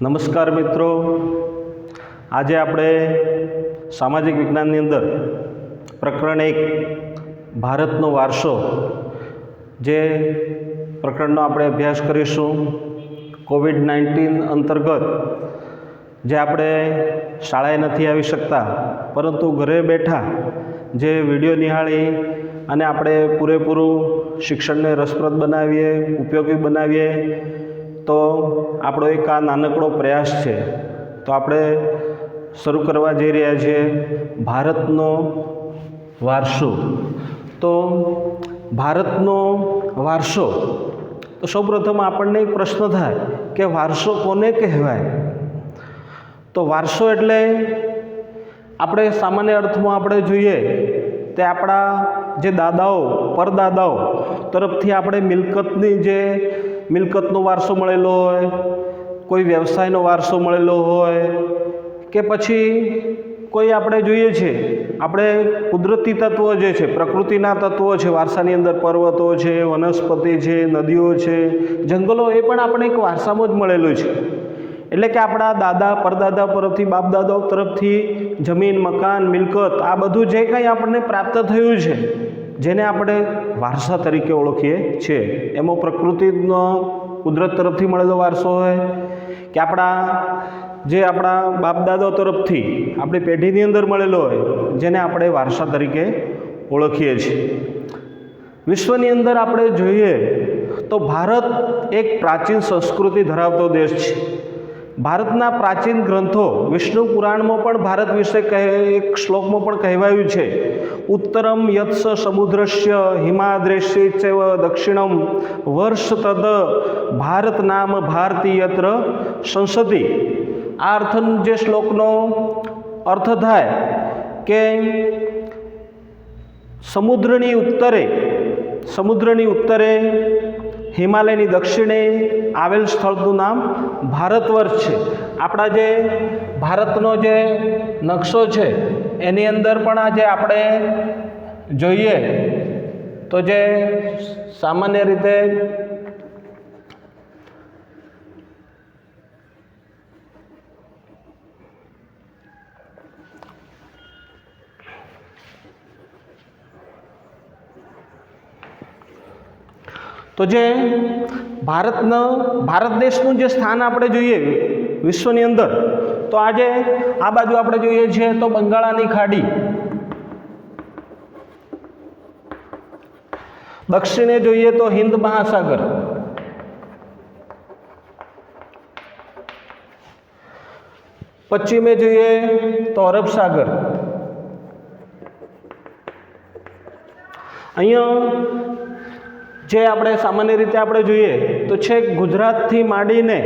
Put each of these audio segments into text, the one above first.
નમસ્કાર મિત્રો, આજે આપણે સામાજિક વિજ્ઞાનની અંદર પ્રકરણ 1 ભારતનો વારસો જે પ્રકરણનો આપણે અભ્યાસ કરીશું. કોવિડ-19 અંતર્ગત જે આપણે શાળાએ નથી આવી શકતા પરંતુ ઘરે બેઠા જે વિડીયો નિહાળી અને આપણે પૂરેપૂરું શિક્ષણને રસપ્રદ બનાવીએ, ઉપયોગી બનાવીએ, તો આપણો એક આ નાનકડો પ્રયાસ છે. તો આપણે શરૂ કરવા જઈ રહ્યા છીએ ભારતનો વારસો. તો ભારતનો વારસો, તો સૌપ્રથમ આપણને એક પ્રશ્ન થાય કે વારસો કોને કહેવાય? તો વારસો એટલે આપણે સામાન્ય અર્થમાં આપણે જોઈએ તે આપણા જે દાદાઓ પરદાદાઓ તરફથી આપણે મિલકતનો વારસો મળેલો હોય, કોઈ વ્યવસાયનો વારસો મળેલો હોય, કે પછી કોઈ આપણે જોઈએ છે આપણે કુદરતી તત્વો જે છે, પ્રકૃતિના તત્વો છે, વારસાની અંદર પર્વતો છે, વનસ્પતિ છે, નદીઓ છે, જંગલો, એ પણ આપણે એક વારસામાં જ મળેલું છે. એટલે કે આપણા દાદા પરદાદા તરફથી, બાપદાદાઓ તરફથી જમીન, મકાન, મિલકત, આ બધું જે કંઈ આપણને પ્રાપ્ત થયું છે જેને આપણે વારસા તરીકે ઓળખીએ છીએ. એમાં પ્રકૃતિનો કુદરત તરફથી મળેલો વારસો હોય કે આપણા બાપદાદાઓ તરફથી આપણી પેઢીની અંદર મળેલો હોય જેને આપણે વારસા તરીકે ઓળખીએ છીએ. વિશ્વની અંદર આપણે જોઈએ તો ભારત એક પ્રાચીન સંસ્કૃતિ ધરાવતો દેશ છે. ભારતના પ્રાચીન ગ્રંથો, વિષ્ણુ પુરાણમાં પણ ભારત વિશે એક શ્લોકમાં પણ કહેવાયું છે, ઉત્તરમ યત્સ સમુદ્રસ્ય હિમાદ્રેશ્ય ચૈવ દક્ષિણમ વર્ષ તદ ભારત નામ ભારતીયત્ર સંસદી. આ જે શ્લોકનો અર્થ થાય કે સમુદ્રની ઉત્તરે હિમાલયની દક્ષિણે આવેલ સ્થળનું નામ ભારત વર્ષ છે. આપણા જે ભારતનો જે નકશો છે એની અંદર પણ આજે આપણે જોઈએ તો જે સામાન્ય રીતે તો જે ભારત દેશનું જે સ્થાન આપણે જોઈએ વિશ્વની અંદર, તો આજે આ બાજુ આપણે જોઈએ છીએ તો બંગાળાની ખાડી, દક્ષિણે જોઈએ તો હિન્દ મહાસાગર, પશ્ચિમે જોઈએ તો અરબ સાગર. અહીંયા જે આપણે સામાન્ય રીતે આપણે જોઈએ તો છેક ગુજરાતથી માંડીને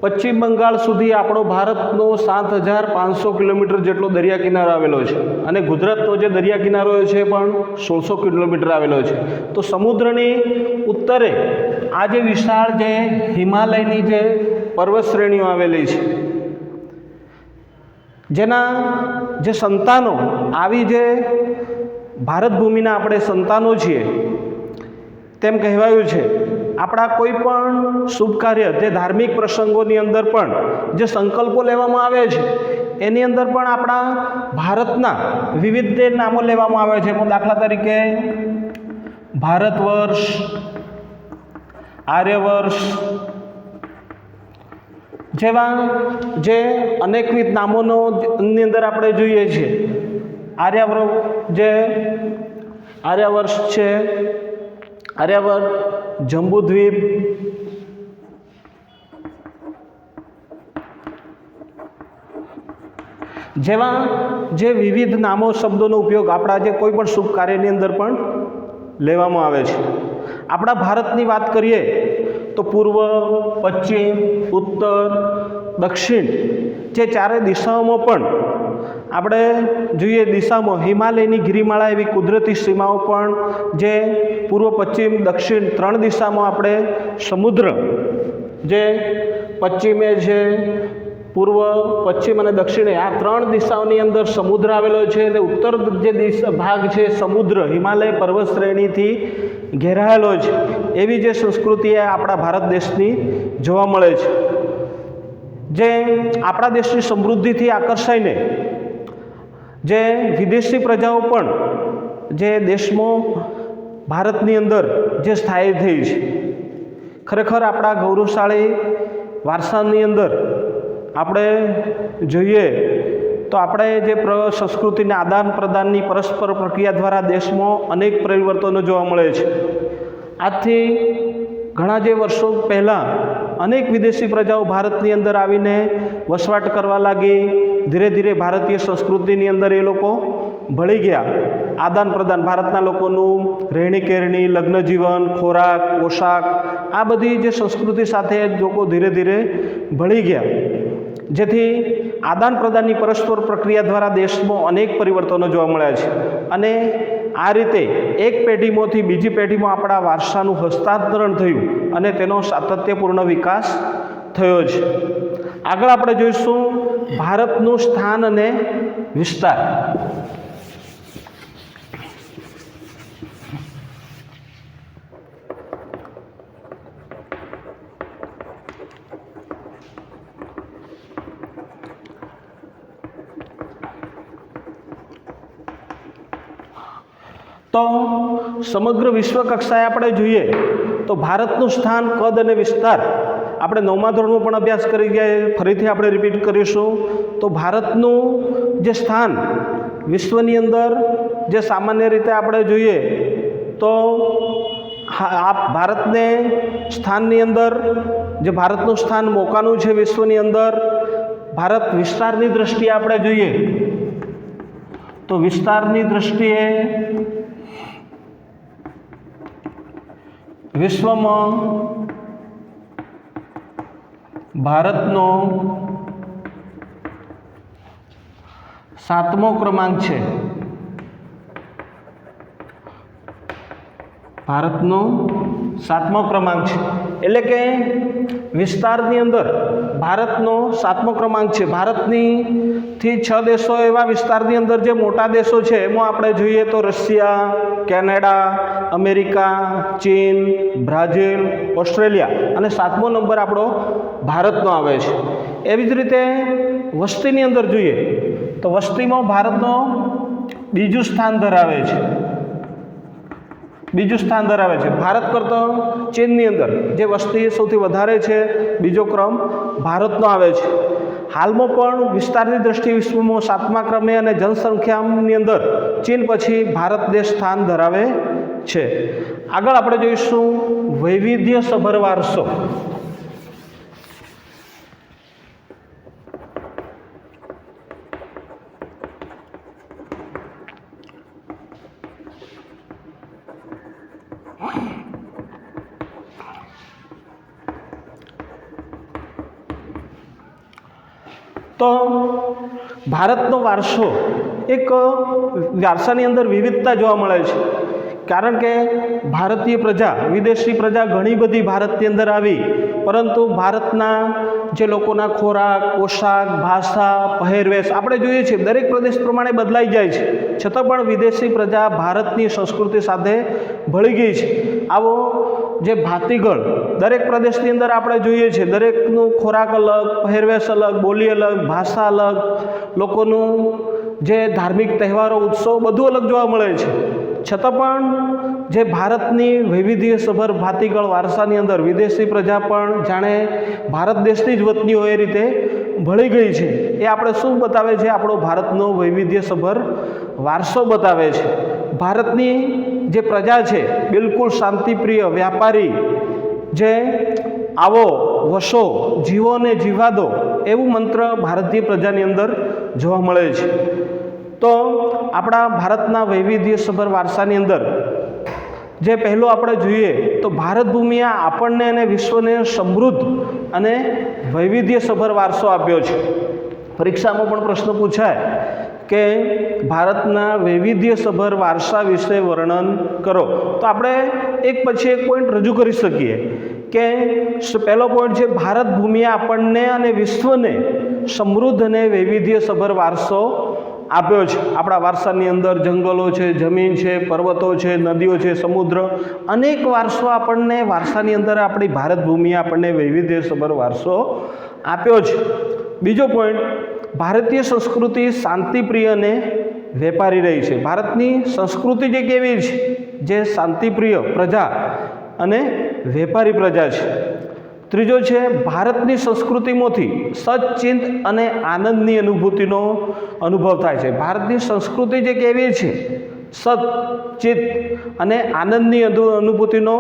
પશ્ચિમ બંગાળ સુધી આપણો ભારતનો 7,500 કિલોમીટર જેટલો દરિયા કિનારો આવેલો છે અને ગુજરાતનો જે દરિયા કિનારો છે પણ 1600 કિલોમીટર આવેલો છે. તો સમુદ્રની ઉત્તરે આ જે વિશાળ જે હિમાલયની જે પર્વત શ્રેણીઓ આવેલી છે, જેના જે સંતાનો, આવી જે ભારત ભૂમિના આપણે સંતાનો છીએ તેમ કહેવાયું છે. આપણા કોઈ પણ શુભ કાર્ય, જે ધાર્મિક પ્રસંગોની અંદર પણ જે સંકલ્પો લેવામાં આવે છે એની અંદર પણ આપણા ભારતના વિવિધ નામો લેવામાં આવે છે. દાખલા તરીકે ભારત વર્ષ, આર્યવર્ષ જેવા જે અનેકવિધ નામોનો ની અંદર આપણે જોઈએ છીએ. આર્યવર્ષ છે, આર્યાવર્ત, જંબુદ્વીપ, જેવા જે વિવિધ નામો, શબ્દોનો ઉપયોગ આપણા જે કોઈ પણ શુભ કાર્યની અંદર પણ લેવામાં આવે છે. આપણા ભારતની વાત કરીએ તો પૂર્વ, પશ્ચિમ, ઉત્તર, દક્ષિણ જે ચારે દિશાઓમાં પણ આપણે જોઈએ દિશામાં હિમાલયની ગિરિમાળા એવી કુદરતી સીમાઓ પણ જે પૂર્વ, પશ્ચિમ, દક્ષિણ 3 દિશામાં આપણે સમુદ્ર જે પશ્ચિમે છે, પૂર્વ, પશ્ચિમ અને દક્ષિણે આ 3 દિશાઓની અંદર સમુદ્ર આવેલો છે અને ઉત્તર જે ભાગ છે સમુદ્ર હિમાલય પર્વત શ્રેણીથી ઘેરાયેલો છે. એવી જે સંસ્કૃતિ આપણા ભારત દેશની જોવા મળે છે. જે આપણા દેશની સમૃદ્ધિથી આકર્ષાઈને જે વિદેશી પ્રજાઓ પણ જે દેશમાં ભારતની અંદર જે સ્થાયી થઈ છે, ખરેખર આપણા ગૌરવશાળી વારસાની અંદર આપણે જોઈએ તો આપણે જે સંસ્કૃતિના આદાન પ્રદાનની પરસ્પર પ્રક્રિયા દ્વારા દેશમાં અનેક પરિવર્તનો જોવા મળે છે. આજથી ઘણા જે વર્ષો પહેલાં અનેક વિદેશી પ્રજાઓ ભારતની અંદર આવીને વસવાટ કરવા લાગી. ધીરે ધીરે ભારતીય સંસ્કૃતિની અંદર એ લોકો ભળી ગયા. આદાન પ્રદાન ભારતના લોકોનું રહેણી કહેણી, લગ્ન જીવન, ખોરાક, પોશાક, આ બધી જે સંસ્કૃતિ સાથે લોકો ધીરે ધીરે ભળી ગયા, જેથી આદાન પ્રદાનની પરસ્પર પ્રક્રિયા દ્વારા દેશમાં અનેક પરિવર્તનો જોવા મળ્યા છે. અને આ રીતે એક પેઢીમાંથી બીજી પેઢીમાં આપણા વારસાનું હસ્તાંતરણ થયું અને તેનો સાતત્યપૂર્ણ વિકાસ થયો છે. આગળ આપણે જોઈશું ભારતનું સ્થાન અને વિસ્તાર. તો સમગ્ર વિશ્વ કક્ષાએ આપણે જોઈએ તો ભારતનું સ્થાન, કદ અને વિસ્તાર આપણે 9મા ધોરણમાં પણ અભ્યાસ કરી ગયા, ફરીથી આપણે રિપીટ કરીશું. તો ભારતનું જે સ્થાન વિશ્વની અંદર જે સામાન્ય રીતે આપણે જોઈએ તો ભારતને સ્થાનની અંદર જે ભારતનું સ્થાન મોકાનું છે વિશ્વની અંદર, ભારત વિસ્તારની દ્રષ્ટિએ આપણે જોઈએ તો વિસ્તારની દ્રષ્ટિએ વિશ્વમાં ભારતનો 7મો ક્રમાંક છે. ભારતનો 7મો ક્રમાંક છે, એટલે કે વિસ્તારની અંદર ભારતનો 7મો ક્રમાંક છે. ભારતની થી 6 દેશો એવા વિસ્તારની અંદર જે મોટા દેશો છે એમાં આપણે જોઈએ તો રશિયા, કેનેડા, અમેરિકા, ચીન, બ્રાઝિલ, ઓસ્ટ્રેલિયા અને 7મો નંબર આપણો ભારતનો આવે છે. એવી જ રીતે વસ્તીની અંદર જોઈએ તો વસ્તીમાં ભારતનો બીજું સ્થાન ધરાવે છે. ભારત કરતાં ચીનની અંદર જે વસ્તી સૌથી વધારે છે, બીજો ક્રમ ભારતનો આવે છે. હાલમાં પણ વિસ્તારની દ્રષ્ટિએ વિશ્વમાં 7મા ક્રમે અને જનસંખ્યાની અંદર ચીન પછી ભારત દેશ સ્થાન ધરાવે છે. આગળ આપણે જોઈશું વૈવિધ્યસભર વારસો. તો ભારતનો વારસો, એક વારસાની અંદર વિવિધતા જોવા મળે છે. કારણ કે ભારતીય પ્રજા, વિદેશી પ્રજા ઘણી બધી ભારતની અંદર આવી, પરંતુ ભારતના જે લોકોના ખોરાક, પોશાક, ભાષા, પહેરવેશ આપણે જોઈએ છીએ દરેક પ્રદેશ પ્રમાણે બદલાઈ જાય છે, છતાં પણ વિદેશી પ્રજા ભારતની સંસ્કૃતિ સાથે ભળી ગઈ છે. આવો જે ભાતીગળ દરેક પ્રદેશની અંદર આપણે જોઈએ છીએ, દરેકનું ખોરાક અલગ, પહેરવેશ અલગ, બોલી અલગ, ભાષા અલગ, લોકોનું જે ધાર્મિક તહેવારો, ઉત્સવ બધું અલગ જોવા મળે છે. છતાં પણ જે ભારતની વૈવિધ્યસભર ભાતીગળ વારસાની અંદર વિદેશી પ્રજા પણ જાણે ભારત દેશની જ વતની હોય એ રીતે ભળી ગઈ છે. એ આપણે શું બતાવે છે? આપણો ભારતનો વૈવિધ્યસભર વારસો બતાવે છે. ભારતની જે પ્રજા છે બિલકુલ શાંતિપ્રિય, વ્યાપારી, જે આવો વસો, જીવો ને જીવા દો એવું મંત્ર ભારતીય પ્રજાની અંદર જોવા મળે છે. તો આપણા ભારતના વૈવિધ્યસભર વારસાની અંદર જે પહેલું આપણે જોઈએ તો ભારત ભૂમિએ આપણને અને વિશ્વને સમૃદ્ધ અને વૈવિધ્યસભર વારસો આપ્યો છે. પરીક્ષામાં પણ પ્રશ્ન પૂછાય કે ભારતના વૈવિધ્યસભર વારસા વિશે વર્ણન કરો. તો આપણે એક પછી એક પોઈન્ટ રજૂ કરી શકીએ કે પહેલો પોઈન્ટ છે ભારત ભૂમિએ આપણને અને વિશ્વને સમૃદ્ધ અને વૈવિધ્યસભર વારસો આપ્યો છે. આપણા વારસાની અંદર જંગલો છે, જમીન છે, પર્વતો છે, નદીઓ છે, સમુદ્ર, અનેક વારસો આપણને વારસાની અંદર આપણી ભારત ભૂમિએ આપણને વૈવિધ્યસભર વારસો આપ્યો છે. બીજો પોઈન્ટ, ભારતીય સંસ્કૃતિ શાંતિપ્રિય અને વેપારી રહી છે. ભારતની સંસ્કૃતિ જે કેવી છે, જે શાંતિપ્રિય પ્રજા અને વેપારી પ્રજા છે. ત્રીજો છે, ભારતની સંસ્કૃતિમાંથી સચ્ચિંત અને આનંદની અનુભૂતિનો અનુભવ થાય છે. ભારતની સંસ્કૃતિ જે કેવી છે, સચ્ચિત અને આનંદની અનુભૂતિનો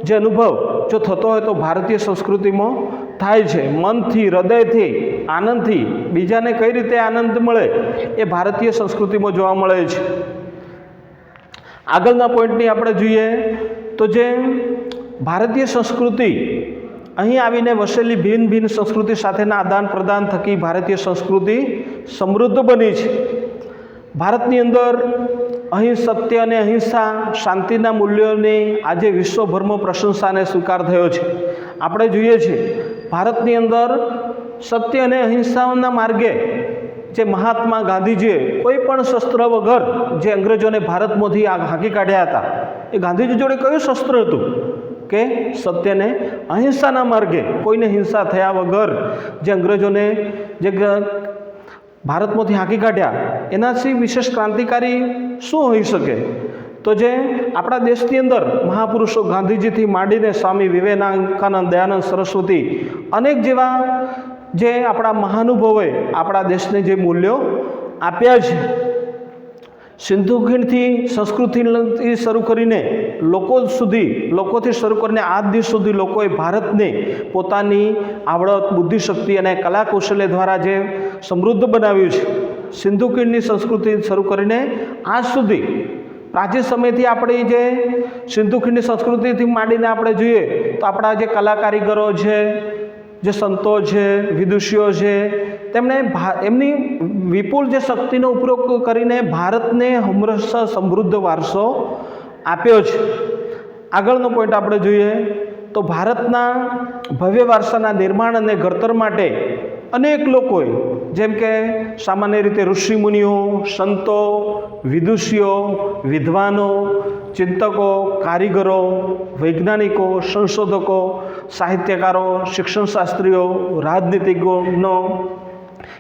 જે અનુભવ જો થતો હોય તો ભારતીય સંસ્કૃતિમાં થાય છે. મનથી, હૃદયથી, આનંદથી બીજાને કઈ રીતે આનંદ મળે એ ભારતીય સંસ્કૃતિમાં જોવા મળે છે. આગળના પોઈન્ટની આપણે જોઈએ તો જે ભારતીય સંસ્કૃતિ અહીં આવીને વસેલી ભિન્ન ભિન્ન સંસ્કૃતિ સાથેના આદાન પ્રદાન થકી ભારતીય સંસ્કૃતિ સમૃદ્ધ બની છે. ભારતની અંદર અહીં સત્ય અને અહિંસા, શાંતિના મૂલ્યોની આજે વિશ્વભરમાં પ્રશંસા અને સ્વીકાર થયો છે. આપણે જોઈએ છીએ ભારતની અંદર સત્ય અને અહિંસાના માર્ગે જે મહાત્મા ગાંધીજીએ કોઈ પણ શસ્ત્ર વગર જે અંગ્રેજોને ભારતમાંથી હાંકી કાઢ્યા હતા, એ ગાંધીજી જોડે કયું શસ્ત્ર હતું કે સત્યને અહિંસાના માર્ગે કોઈને હિંસા થયા વગર જે અંગ્રેજોને જે ભારતમાંથી હાંકી કાઢ્યા, એનાથી વિશેષ ક્રાંતિકારી શું હોઈ શકે? તો જે આપણા દેશની અંદર મહાપુરુષો ગાંધીજીથી માંડીને સ્વામી વિવેકાનંદ, દયાનંદ સરસ્વતી, અનેક જેવા જે આપણા મહાનુભાવોએ આપણા દેશને જે મૂલ્યો આપ્યા છે. સિંધુ ખીણથી સંસ્કૃતિથી શરૂ કરીને લોકોથી શરૂ કરીને આજ દિવસ સુધી લોકોએ ભારતને પોતાની આવડત, બુદ્ધિશક્તિ અને કલા કૌશલ્ય દ્વારા જે સમૃદ્ધ બનાવ્યું છે. સિંધુ ખીણની સંસ્કૃતિ શરૂ કરીને આજ સુધી પ્રાચીન સમયથી આપણી જે સિંધુ ખીણની સંસ્કૃતિથી માંડીને આપણે જોઈએ તો આપણા જે કલા કારીગરો છે, જે સંતો છે, વિદુષીઓ છે, તેમણે એમની વિપુલ જે શક્તિનો ઉપયોગ કરીને ભારતને હંમેશા સમૃદ્ધ વારસો આપ્યો છે. આગળનો પોઈન્ટ આપણે જોઈએ તો ભારતના ભવ્ય વારસાના નિર્માણ અને ઘડતર માટે અનેક લોકોએ, જેમ કે સામાન્ય રીતે ઋષિમુનિઓ, સંતો, વિદુષીઓ, વિદ્વાનો, ચિંતકો, કારીગરો, વૈજ્ઞાનિકો, સંશોધકો, સાહિત્યકારો, શિક્ષણશાસ્ત્રીઓ, રાજનીતિજ્ઞો,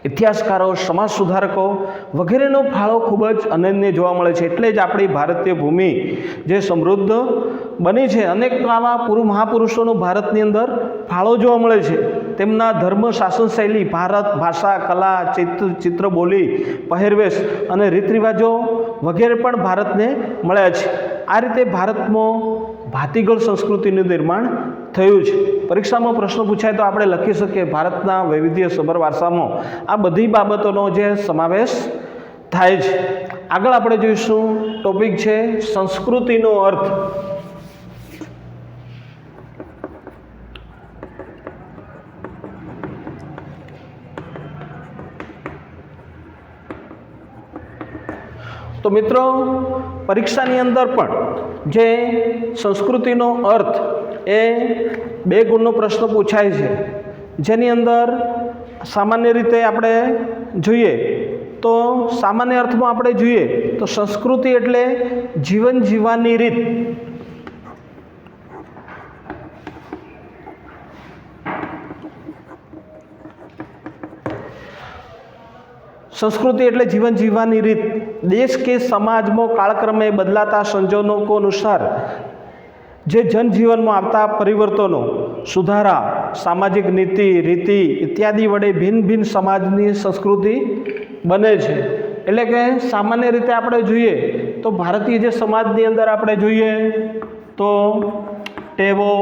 ઇતિહાસકારો, સમાજ સુધારકો વગેરેનો ફાળો ખૂબ જ અનન્ય જોવા મળે છે. એટલે જ આપણી ભારતીય ભૂમિ જે સમૃદ્ધ બની છે, અનેક આવા મહાપુરુષોનો ભારતની અંદર ફાળો જોવા મળે છે. તેમના ધર્મ, શાસન શૈલી, ભારત, ભાષા, કલા, ચિત્ર બોલી, પહેરવેશ અને રીત રિવાજો વગેરે પણ ભારતને મળ્યા છે. આ રીતે ભારતમાં ભાતીગળ સંસ્કૃતિનું નિર્માણ થયું છે. પરીક્ષામાં પ્રશ્ન પૂછાય તો આપણે લખી શકીએ ભારતના વૈવિધ્યસભર વારસામાં આ બધી બાબતોનો જે સમાવેશ થાય છે. આગળ આપણે જોઈશું ટોપિક છે સંસ્કૃતિનો અર્થ. તો મિત્રો, પરીક્ષાની અંદર પણ જે સંસ્કૃતિનો અર્થ એ 2 ગુણનો પ્રશ્ન પૂછાય છે, જેની અંદર સામાન્ય રીતે આપણે જોઈએ તો સામાન્ય અર્થમાં આપણે જોઈએ તો સંસ્કૃતિ એટલે જીવન જીવવાની રીત. संस्कृति એટલે જીવન જીવવાની રીત. દેશ કે સમાજમાં કાળક્રમે બદલાતા સંજોગો અનુસાર જે જનજીવનમાં આવતા પરિવર્તનો, સુધારા, સામાજિક નીતિ, રીતિ ઇત્યાદિ વડે ભિન્ન ભિન્ન સમાજની સંસ્કૃતિ બને છે. એટલે કે સામાન્ય રીતે આપણે જોઈએ તો ભારતીય જે સમાજની અંદર આપણે જોઈએ તો ટેવો,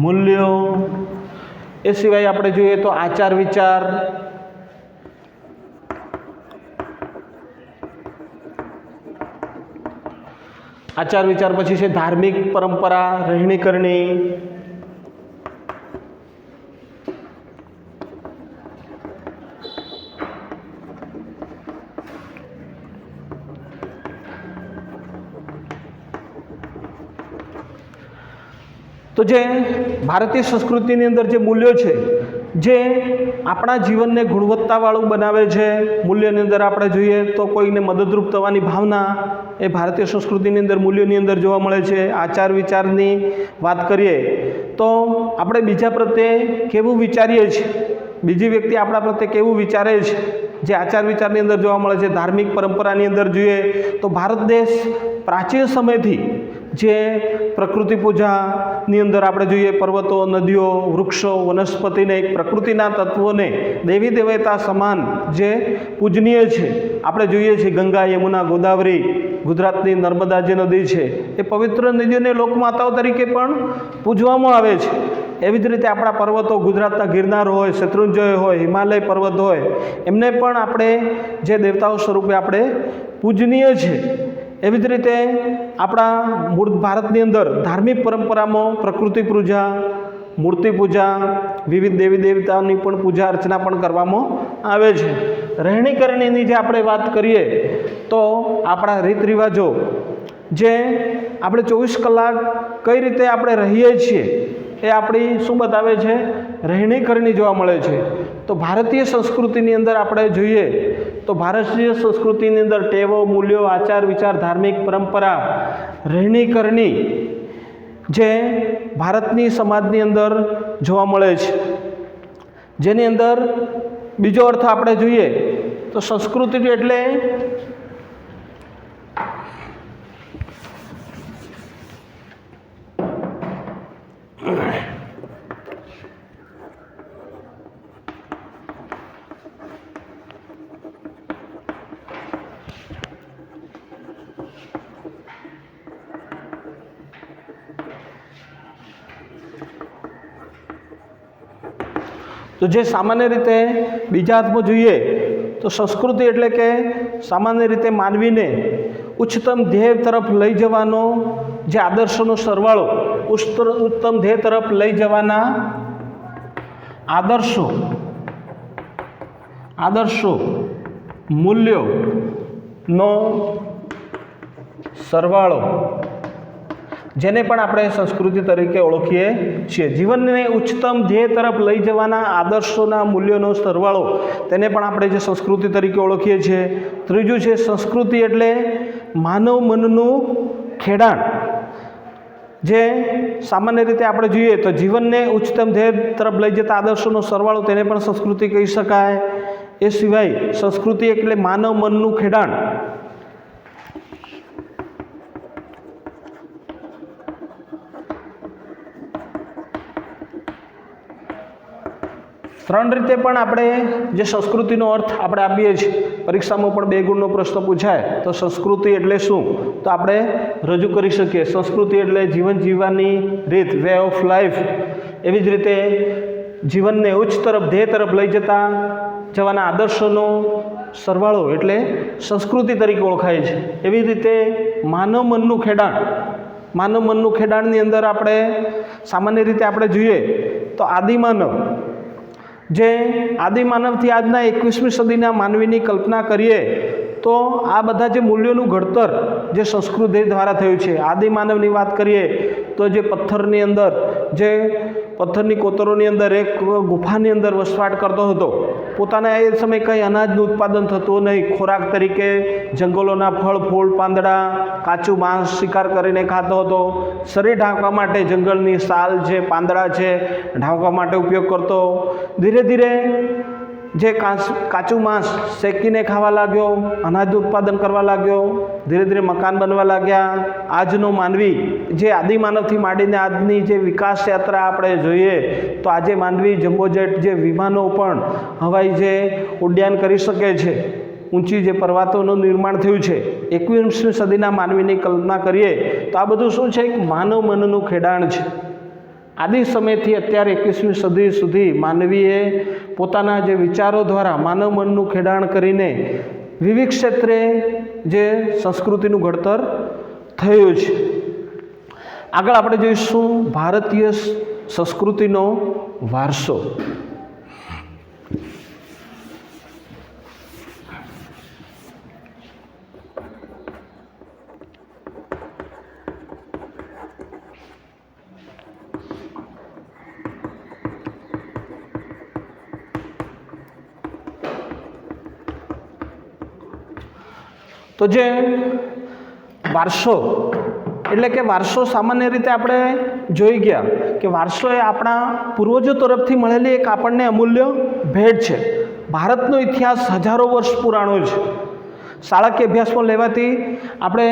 મૂલ્યો, એ સિવાય આપણે જોઈએ તો આચાર વિચાર, પછી છે ધાર્મિક પરંપરા, રહેણી કરણી, તો જે ભારતીય સંસ્કૃતિની અંદર જે મૂલ્યો છે જે આપણા જીવનને ગુણવત્તાવાળું બનાવે છે, મૂલ્યોની અંદર આપણે જોઈએ તો કોઈને મદદરૂપ થવાની ભાવના એ ભારતીય સંસ્કૃતિની અંદર મૂલ્યોની અંદર જોવા મળે છે. આચાર વિચારની વાત કરીએ તો આપણે બીજા પ્રત્યે કેવું વિચારીએ છીએ, બીજી વ્યક્તિ આપણા પ્રત્યે કેવું વિચારે છે, જે આચાર વિચારની અંદર જોવા મળે છે. ધાર્મિક પરંપરાની અંદર જોઈએ તો ભારત દેશ પ્રાચીન સમયથી જે પ્રકૃતિ પૂજાની અંદર આપણે જોઈએ, પર્વતો, નદીઓ, વૃક્ષો, વનસ્પતિને, એક પ્રકૃતિના તત્વોને દેવી દેવતા સમાન જે પૂજનીય છે. આપણે જોઈએ છીએ ગંગા, યમુના, ગોદાવરી, ગુજરાતની નર્મદા જે નદી છે એ પવિત્ર નદીઓને લોકમાતાઓ તરીકે પણ પૂજવામાં આવે છે. એવી જ રીતે આપણા પર્વતો, ગુજરાતના ગિરનાર હોય, શત્રુંજય હોય, હિમાલય પર્વત હોય, એમને પણ આપણે જે દેવતાઓ સ્વરૂપે આપણે પૂજનીય છે. એવી જ રીતે આપણા મૂળ ભારતની અંદર ધાર્મિક પરંપરામાં પ્રકૃતિ પૂજા, મૂર્તિ પૂજા, વિવિધ દેવી દેવતાઓની પણ પૂજા અર્ચના પણ કરવામાં આવે છે. રહેણી કરણીની જે આપણે વાત કરીએ તો આપણા રીત રિવાજો જે આપણે 24 કલાક કઈ રીતે આપણે રહીએ છીએ એ આપણી શું બતાવે છે? રહેણી કરણી જોવા મળે છે. તો ભારતીય સંસ્કૃતિની અંદર આપણે જોઈએ તો ભારતીય સંસ્કૃતિની અંદર ટેવો, મૂલ્યો, આચાર વિચાર, ધાર્મિક પરંપરા, રહેણી કરણી જે ભારતની સમાજની અંદર જોવા મળે છે, જેની અંદર બીજો અર્થ આપણે જોઈએ તો સંસ્કૃતિ એટલે તો જે સામાન્ય રીતે બીજા અર્થમાં જોઈએ તો સંસ્કૃતિ એટલે કે સામાન્ય રીતે માનવીને ઉચ્ચતમ ધ્યેય તરફ લઈ જવાનો જે આદર્શોનો સરવાળો, ઉચ્ચતમ ધ્યેય તરફ લઈ જવાના આદર્શો મૂલ્યોનો સરવાળો, જેને પણ આપણે સંસ્કૃતિ તરીકે ઓળખીએ છીએ. જીવનને ઉચ્ચતમ ધ્યેય તરફ લઈ જવાના આદર્શોના મૂલ્યોનો સરવાળો, તેને પણ આપણે જે સંસ્કૃતિ તરીકે ઓળખીએ છીએ. ત્રીજું છે સંસ્કૃતિ એટલે માનવ મનનું ખેડાણ. જે સામાન્ય રીતે આપણે જોઈએ તો જીવનને ઉચ્ચતમ ધ્યેય તરફ લઈ જતા આદર્શોનો સરવાળો, તેને પણ સંસ્કૃતિ કહી શકાય. એ સિવાય સંસ્કૃતિ એટલે માનવ મનનું ખેડાણ. ત્રણ રીતે પણ આપણે જે સંસ્કૃતિનો અર્થ આપણે આપીએ છીએ. પરીક્ષામાં પણ 2 ગુણનો પ્રશ્ન પૂછાય તો સંસ્કૃતિ એટલે શું તો આપણે રજૂ કરી શકીએ. સંસ્કૃતિ એટલે જીવન જીવવાની રીત, વે ઓફ લાઈફ. એવી જ રીતે જીવનને ઉચ્ચ તરફ, ધ્યેય તરફ લઈ જવાના આદર્શોનો સરવાળો એટલે સંસ્કૃતિ તરીકે ઓળખાય છે. એવી રીતે માનવ મનનું ખેડાણની અંદર આપણે સામાન્ય રીતે આપણે જોઈએ તો આદિમાનવ, જે આદિમાનવથી આજના 21મી સદીના માનવીની કલ્પના કરીએ તો આ બધા જે મૂલ્યોનું ઘડતર જે સંસ્કૃતિ દ્વારા થયું છે. આદિમાનવની વાત કરીએ તો જે પથ્થરની કોતરોની અંદર એક ગુફાની અંદર વસવાટ કરતો હતો. પોતાના એ સમયે કંઈ અનાજનું ઉત્પાદન થતું નહીં. ખોરાક તરીકે જંગલોના ફળ, ફૂલ, પાંદડા, કાચું માંસ શિકાર કરીને ખાતો હતો. શરીર ઢાંકવા માટે જંગલની સાલ છે, પાંદડા છે, ઢાંકવા માટે ઉપયોગ કરતો. ધીરે ધીરે જે કાચું માંસ શેકીને ખાવા લાગ્યો, અનાજનું ઉત્પાદન કરવા લાગ્યો. ધીરે ધીરે મકાન બનવા લાગ્યા. આજનો માનવી જે આદિમાનવથી માંડીને આજની જે વિકાસ યાત્રા આપણે જોઈએ તો આજે માનવી જમ્બોજેટ જે વિમાનો પણ હવાઈ જે ઉડ્ડયન કરી શકે છે, ઊંચી જે પર્વતોનું નિર્માણ થયું છે. 21મી સદીના માનવીની કલ્પના કરીએ તો આ બધું શું છે? એક માનવ મનનું ખેડાણ છે. આદિ સમયથી અત્યારે 21મી સદી સુધી માનવીએ પોતાના જે વિચારો દ્વારા માનવ મનનું ખેડાણ કરીને વિવિધ ક્ષેત્રે જે સંસ્કૃતિનું ઘડતર થયું છે. આગળ આપણે જોઈશું ભારતીય સંસ્કૃતિનો વારસો. તો જે વારસો એટલે કે વારસો સામાન્ય રીતે આપણે જોઈ ગયા કે વારસો એ આપણા પૂર્વજો તરફથી મળેલી એક આપણને અમૂલ્ય ભેટ છે. ભારતનો ઇતિહાસ હજારો વર્ષ પુરાણો છે. શાળાકીય અભ્યાસમાં લેવાતી આપણે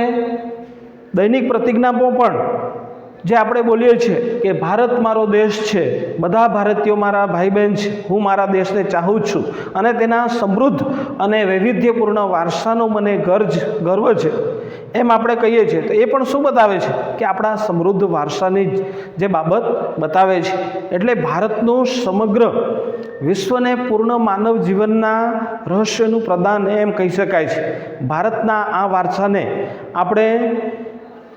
દૈનિક પ્રતિજ્ઞામાં પણ જે આપણે બોલીએ છીએ કે ભારત મારો દેશ છે, બધા ભારતીયો મારા ભાઈ બહેન છે, હું મારા દેશને ચાહું છું અને તેના સમૃદ્ધ અને વૈવિધ્યપૂર્ણ વારસાનો મને ગર્વ છે, એમ આપણે કહીએ છીએ. તો એ પણ શું બતાવે છે કે આપણા સમૃદ્ધ વારસાની જે બાબત બતાવે છે. એટલે ભારતનું સમગ્ર વિશ્વને પૂર્ણ માનવ જીવનના રહસ્યનું પ્રદાન એમ કહી શકાય છે. ભારતના આ વારસાને આપણે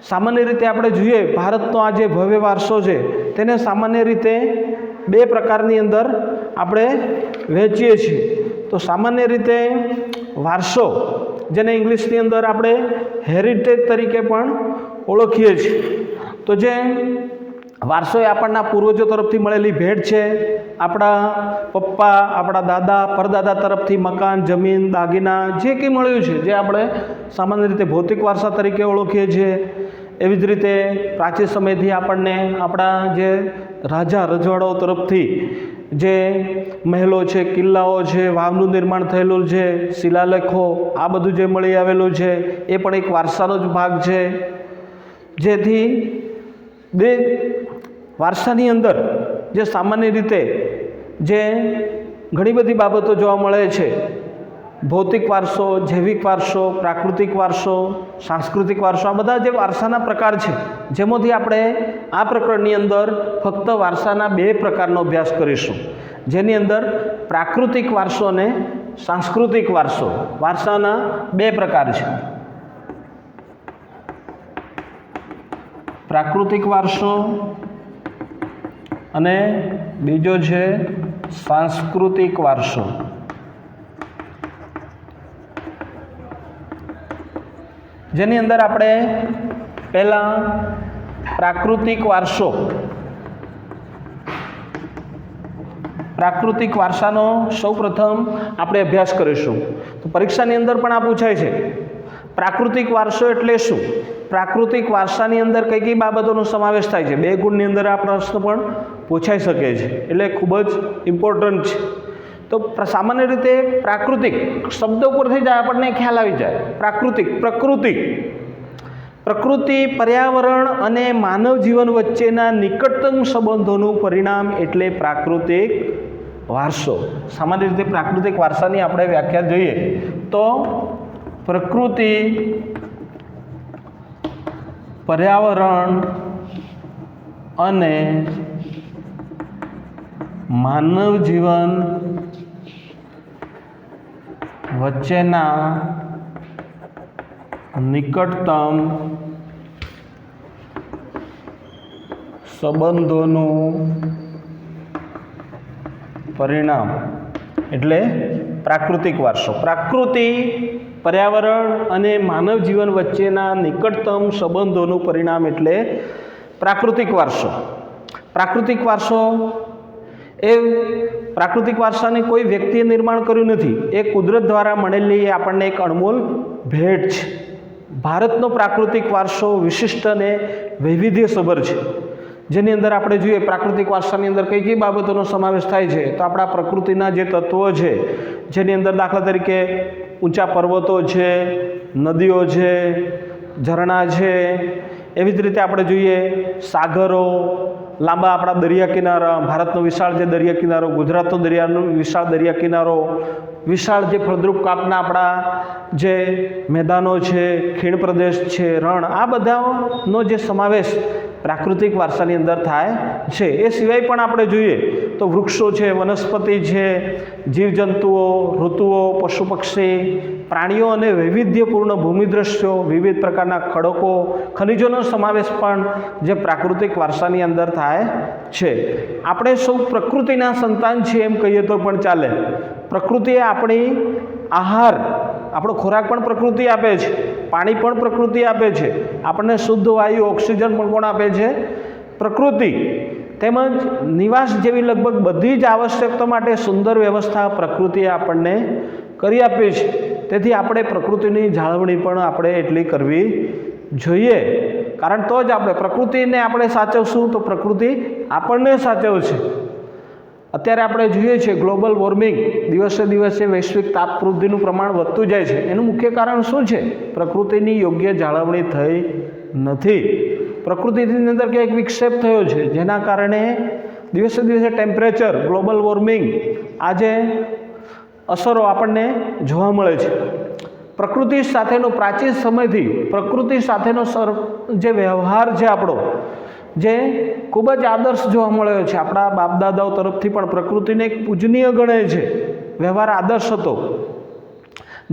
સામાન્ય રીતે આપણે જોઈએ, ભારતનો આ જે ભવ્ય વારસો છે તેને સામાન્ય રીતે બે પ્રકારની અંદર આપણે વહેંચીએ છીએ. તો સામાન્ય રીતે વારસો, જેને ઇંગ્લિશની અંદર આપણે હેરિટેજ તરીકે પણ ઓળખીએ છીએ. તો જે વારસો એ આપણના પૂર્વજો તરફથી મળેલી ભેટ છે. આપણા પપ્પા, આપણા દાદા, પરદાદા તરફથી મકાન, જમીન, દાગીના જે કંઈ મળ્યું છે, જે આપણે સામાન્ય રીતે ભૌતિક વારસા તરીકે ઓળખીએ છીએ. એવી જ રીતે પ્રાચીન સમયથી આપણને આપણા જે રાજા રજવાડાઓ તરફથી જે મહેલો છે, કિલ્લાઓ છે, વાવનું નિર્માણ થયેલું છે, શિલાલેખો, આ બધું જે મળી આવેલું છે એ પણ એક વારસાનો જ ભાગ છે. જેથી બે વારસાની અંદર જે સામાન્ય રીતે જે ઘણી બધી બાબતો જોવા મળે છે, ભૌતિક વારસો, જૈવિક વારસો, પ્રાકૃતિક વારસો, સાંસ્કૃતિક વારસો, આ બધા જે વારસાના પ્રકાર છે, જેમાંથી આપણે આ પ્રકરણની અંદર ફક્ત વારસાના બે પ્રકારનો અભ્યાસ કરીશું, જેની અંદર પ્રાકૃતિક વારસો અને સાંસ્કૃતિક વારસો. વારસાના બે પ્રકાર છે, પ્રાકૃતિક વારસો અને બીજો છે સાંસ્કૃતિક વારસો. જેની અંદર આપણે પહેલાં પ્રાકૃતિક વારસો, પ્રાકૃતિક વારસાનો સૌપ્રથમ આપણે અભ્યાસ કરીશું. તો પરીક્ષાની અંદર પણ આ પૂછાય છે, પ્રાકૃતિક વારસો એટલે શું? પ્રાકૃતિક વારસાની અંદર કઈ કઈ બાબતોનો સમાવેશ થાય છે? બે ગુણની અંદર આ પ્રશ્ન પણ પૂછાઈ શકે છે, એટલે ખૂબ જ ઇમ્પોર્ટન્ટ છે. તો સામાન્ય રીતે પ્રાકૃતિક શબ્દ ઉપરથી જ આપણને ખ્યાલ આવી જાય. પ્રાકૃતિક, પ્રકૃતિ, પર્યાવરણ અને માનવ જીવન વચ્ચેના નિકટતમ સંબંધોનું પરિણામ એટલે પ્રાકૃતિક વારસો. સામાન્ય રીતે પ્રાકૃતિક વારસાની આપણે વ્યાખ્યા જોઈએ તો પ્રકૃતિ, પર્યાવરણ અને માનવ જીવન વચ્ચેના નિકટતમ સંબંધોનું પરિણામ એટલે પ્રાકૃતિક વારસો. પ્રકૃતિ, પર્યાવરણ અને માનવ જીવન વચ્ચેના નિકટતમ સંબંધોનું પરિણામ એટલે પ્રાકૃતિક વારસો. પ્રાકૃતિક વારસો એ પ્રાકૃતિક વારસાને કોઈ વ્યક્તિએ નિર્માણ કર્યું નથી, એ કુદરત દ્વારા મળેલી આપણને એક અણમોલ ભેટ છે. ભારતનો પ્રાકૃતિક વારસો વિશિષ્ટ અને વૈવિધ્યસભર છે. જેની અંદર આપણે જોઈએ પ્રાકૃતિક વારસાની અંદર કઈ કઈ બાબતોનો સમાવેશ થાય છે, તો આપણા પ્રકૃતિના જે તત્વો છે, જેની અંદર દાખલા તરીકે ઊંચા પર્વતો છે, નદીઓ છે, ઝરણા છે. એવી જ રીતે આપણે જોઈએ સાગરો, લાંબા આપણા દરિયા કિનારા, ભારતનો વિશાળ જે દરિયા કિનારો, ગુજરાતનો વિશાળ દરિયા કિનારો, વિશાળ જે ફળદ્રુપ કાપના આપણા જે મેદાનો છે, ખીણ પ્રદેશ છે, રણ, આ બધાનો જે સમાવેશ પ્રાકૃતિક વારસાની અંદર થાય છે. એ સિવાય પણ આપણે જોઈએ તો વૃક્ષો છે, વનસ્પતિ છે, જીવજંતુઓ, ઋતુઓ, પશુ પક્ષી, પ્રાણીઓ અને વૈવિધ્યપૂર્ણ ભૂમિદ્રશ્યો, વિવિધ પ્રકારના ખડકો, ખનિજોનો સમાવેશ પણ જે પ્રાકૃતિક વારસાની અંદર થાય છે. આપણે સૌ પ્રકૃતિના સંતાન છીએ એમ કહીએ તો પણ ચાલે. પ્રકૃતિ એ આપણી આહાર, આપણો ખોરાક પણ પ્રકૃતિ આપે છે, પાણી પણ પ્રકૃતિ આપે છે, આપણને શુદ્ધ વાયુ, ઓક્સિજન પણ કોણ આપે છે? પ્રકૃતિ. તેમજ નિવાસ જેવી લગભગ બધી જ આવશ્યકતા માટે સુંદર વ્યવસ્થા પ્રકૃતિએ આપણને કરી આપી છે. તેથી આપણે પ્રકૃતિની જાળવણી પણ આપણે એટલી કરવી જોઈએ. કારણ તો જ આપણે પ્રકૃતિને આપણે સાચવશું તો પ્રકૃતિ આપણને સાચવશે. અત્યારે આપણે જોઈએ છીએ ગ્લોબલ વોર્મિંગ, દિવસે દિવસે વૈશ્વિક તાપ વૃદ્ધિનું પ્રમાણ વધતું જાય છે. એનું મુખ્ય કારણ શું છે? પ્રકૃતિની યોગ્ય જાળવણી થઈ નથી. પ્રકૃતિની અંદર કંઈક વિક્ષેપ થયો છે, જેના કારણે દિવસે દિવસે ટેમ્પરેચર, ગ્લોબલ વોર્મિંગ, આજે અસરો આપણને જોવા મળે છે. પ્રકૃતિ સાથેનો પ્રાચીન સમયથી પ્રકૃતિ સાથેનો જે વ્યવહાર છે આપણો, જે ખૂબ જ આદર્શ જોવા મળ્યો છે. આપણા બાપદાદાઓ તરફથી પણ પ્રકૃતિને એક પૂજનીય ગણે છે. વ્યવહાર આદર્શ હતો.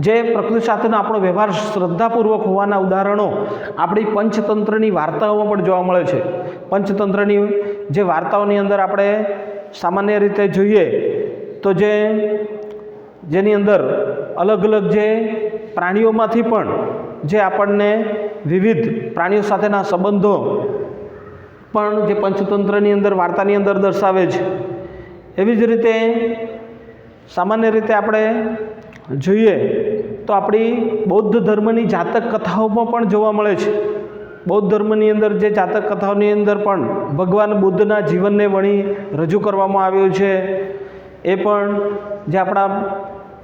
જે પ્રકૃતિ સાથેનો આપણો વ્યવહાર શ્રદ્ધાપૂર્વક હોવાના ઉદાહરણો આપણી પંચતંત્રની વાર્તાઓમાં પણ જોવા મળે છે. પંચતંત્રની જે વાર્તાઓની અંદર આપણે સામાન્ય રીતે જોઈએ તો જેની અંદર અલગ અલગ જે પ્રાણીઓમાંથી પણ જે આપણને વિવિધ પ્રાણીઓ સાથેના સંબંધો પણ જે પંચતંત્રની અંદર વાર્તાની અંદર દર્શાવે છે. એવી જ રીતે સામાન્ય રીતે આપણે જોઈએ તો આપણી બૌદ્ધ ધર્મની જાતક કથાઓમાં પણ જોવા મળે છે. બૌદ્ધ ધર્મની અંદર જે જાતક કથાઓની અંદર પણ ભગવાન બુદ્ધના જીવનને વણી રજૂ કરવામાં આવ્યું છે. એ પણ જે આપણા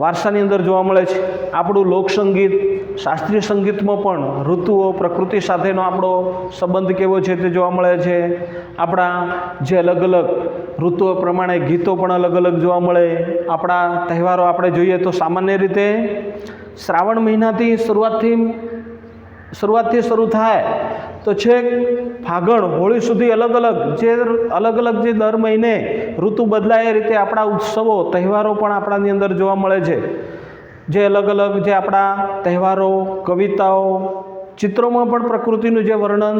વારસાની અંદર જોવા મળે છે. આપણું લોકસંગીત, શાસ્ત્રીય સંગીતમાં પણ ઋતુઓ, પ્રકૃતિ સાથેનો આપણો સંબંધ કેવો છે તે જોવા મળે છે. આપણા જે અલગ અલગ ઋતુઓ પ્રમાણે ગીતો પણ અલગ અલગ જોવા મળે. આપણા તહેવારો આપણે જોઈએ તો સામાન્ય રીતે શ્રાવણ મહિનાથી શરૂઆતથી શરૂ થાય તો છેક ફાગણ, હોળી સુધી અલગ અલગ જે દર મહિને ઋતુ બદલાય એ રીતે આપણા ઉત્સવો, તહેવારો પણ આપણાની અંદર જોવા મળે છે. જે અલગ અલગ જે આપણા તહેવારો, કવિતાઓ, ચિત્રોમાં પણ પ્રકૃતિનું જે વર્ણન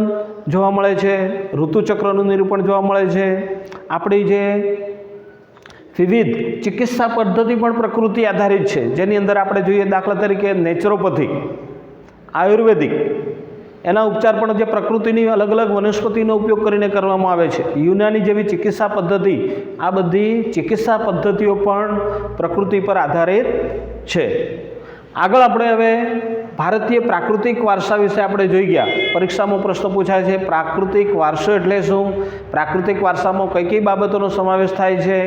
જોવા મળે છે. ઋતુચક્રનું નિરૂપણ જોવા મળે છે. આપણી જે વિવિધ ચિકિત્સા પદ્ધતિ પણ પ્રકૃતિ આધારિત છે. જેની અંદર આપણે જોઈએ દાખલા તરીકે નેચરોપેથી, આયુર્વેદિક, એના ઉપચાર પણ જે પ્રકૃતિની અલગ અલગ વનસ્પતિનો ઉપયોગ કરીને કરવામાં આવે છે. યુનાની જેવી ચિકિત્સા પદ્ધતિ, આ બધી ચિકિત્સા પદ્ધતિઓ પણ પ્રકૃતિ પર આધારિત છે. આગળ આપણે હવે ભારતીય પ્રાકૃતિક વારસા વિશે આપણે જોઈ ગયા. પરીક્ષામાં પ્રશ્ન પૂછાય છે, પ્રાકૃતિક વારસો એટલે શું? પ્રાકૃતિક વારસામાં કઈ કઈ બાબતોનો સમાવેશ થાય છે?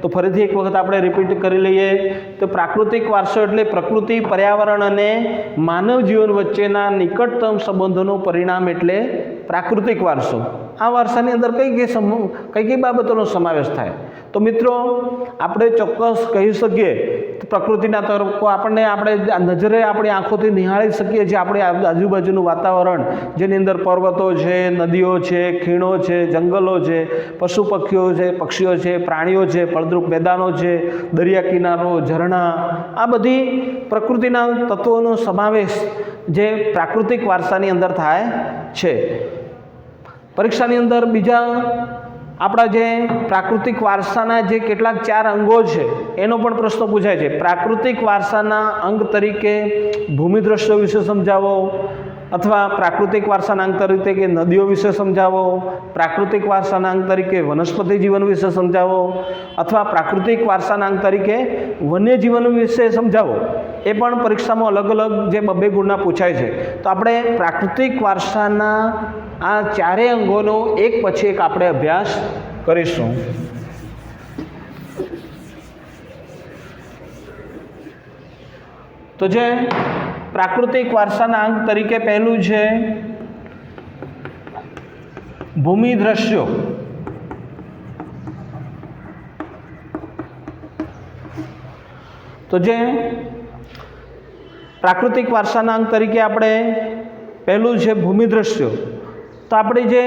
તો ફરીથી એક વખત આપણે રિપીટ કરી લઈએ તો પ્રાકૃતિક વારસો એટલે પ્રકૃતિ, પર્યાવરણ અને માનવ જીવન વચ્ચેના નિકટતમ સંબંધોનું પરિણામ એટલે પ્રાકૃતિક વારસો. આ વારસાની અંદર કઈ કઈ બાબતોનો સમાવેશ થાય? તો મિત્રો, આપણે ચોક્કસ કહી શકીએ પ્રકૃતિના તરફ આપણે નજરે આપણી આંખોથી નિહાળી શકીએ છીએ. આપણે આજુબાજુનું વાતાવરણ, જેની અંદર પર્વતો છે, નદીઓ છે, ખીણો છે, જંગલો છે, પશુ પક્ષીઓ છે, પ્રાણીઓ છે, ફળદ્રુપ મેદાનો છે, દરિયા કિનારો, ઝરણા, આ બધી પ્રકૃતિના તત્વોનો સમાવેશ જે પ્રાકૃતિક વારસાની અંદર થાય છે. પરીક્ષાની અંદર બીજા આપણા જે પ્રાકૃતિક વારસાના જે કેટલાક 4 અંગો છે એનો પણ પ્રશ્ન પૂછાય છે. પ્રાકૃતિક વારસાના અંગ તરીકે ભૂમિ દ્રશ્યો વિશે સમજાવો, અથવા પ્રાકૃતિક વારસાના અંગ તરીકે નદીઓ વિશે સમજાવો, પ્રાકૃતિક વારસાના અંગ તરીકે વનસ્પતિ જીવન વિશે સમજાવો, અથવા પ્રાકૃતિક વારસાના અંગ તરીકે વન્ય જીવન વિશે સમજાવો. એ પણ પરીક્ષામાં અલગ અલગ જે 2 ગુણના પૂછાય છે. તો આપણે પ્રાકૃતિક વારસાના આ 4 અંગોનો એક પછી એક આપણે અભ્યાસ કરીશું. તો જે પ્રાકૃતિક વારસાના અંગ તરીકે પહેલું છે ભૂમિ દ્રશ્યો. તો જે પ્રાકૃતિક વારસાના અંગ તરીકે આપણે પહેલું છે ભૂમિ દ્રશ્યો. તો આપણે જે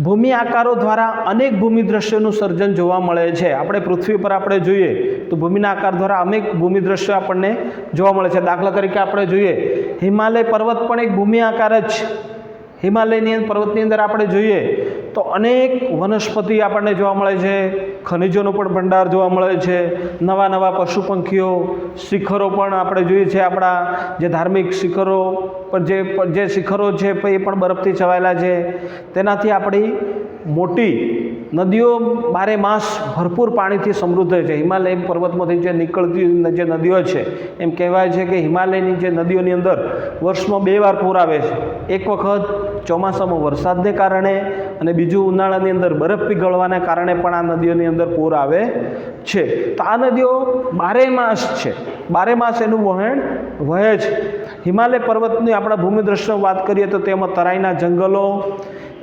ભૂમિ આકારો દ્વારા અનેક ભૂમિ દ્રશ્યોનું સર્જન જોવા મળે છે. આપણે પૃથ્વી પર આપણે જોઈએ તો ભૂમિના આકાર દ્વારા અનેક ભૂમિ દ્રશ્યો આપણને જોવા મળે છે. દાખલા તરીકે આપણે જોઈએ હિમાલય પર્વત પણ એક ભૂમિ આકાર જ છે. હિમાલયની પર્વતની અંદર આપણે જોઈએ તો અનેક વનસ્પતિ આપણને જોવા મળે છે, ખનિજોનો પણ ભંડાર જોવા મળે છે, નવા નવા પશુ પંખીઓ, શિખરો પણ આપણે જોઈએ છે. આપણા જે ધાર્મિક શિખરો પર જે શિખરો છે એ પણ બરફથી છવાયેલા છે. તેનાથી આપણી મોટી નદીઓ બારે માસ ભરપૂર પાણીથી સમૃદ્ધ છે. હિમાલય પર્વતમાંથી જે નીકળતી જે નદીઓ છે, એમ કહેવાય છે કે હિમાલયની જે નદીઓની અંદર વર્ષમાં 2 વાર પૂર આવે છે. એક વખત ચોમાસામાં વરસાદને કારણે અને બીજું ઉનાળાની અંદર બરફ પીગળવાને કારણે પણ આ નદીઓની અંદર પૂર આવે છે. તો આ નદીઓ બારે માસ છે, બારે માસ એનું વહેણ વહે છે. હિમાલય પર્વતની આપણા ભૂમિદ્રષ્ટિની વાત કરીએ તો તેમાં તરાઈના જંગલો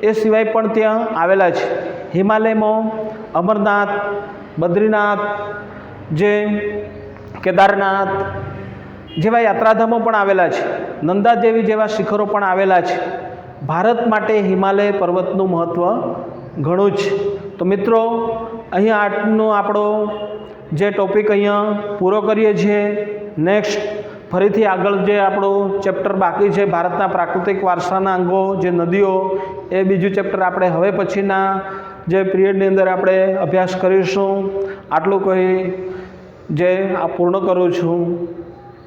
એ સિવાય પણ ત્યાં આવેલા છે. હિમાલયમાં અમરનાથ, બદ્રીનાથ, જે કેદારનાથ જેવા યાત્રાધામો પણ આવેલા છે. નંદાદેવી જેવા શિખરો પણ આવેલા છે. ભારત માટે હિમાલય પર્વતનું મહત્ત્વ ઘણું છે. તો મિત્રો, અહીંયા આજનો આપણો જે ટોપિક અહીંયા પૂરો કરીએ છીએ. નેક્સ્ટ ફરીથી આગળ જે આપણું ચેપ્ટર બાકી છે, ભારતના પ્રાકૃતિક વારસાના અંગો, જે નદીઓ, એ બીજું ચેપ્ટર આપણે હવે પછીના જે પિરિયડની અંદર આપણે અભ્યાસ કરીશું. આટલું કહી જે આ પૂર્ણ કરું છું.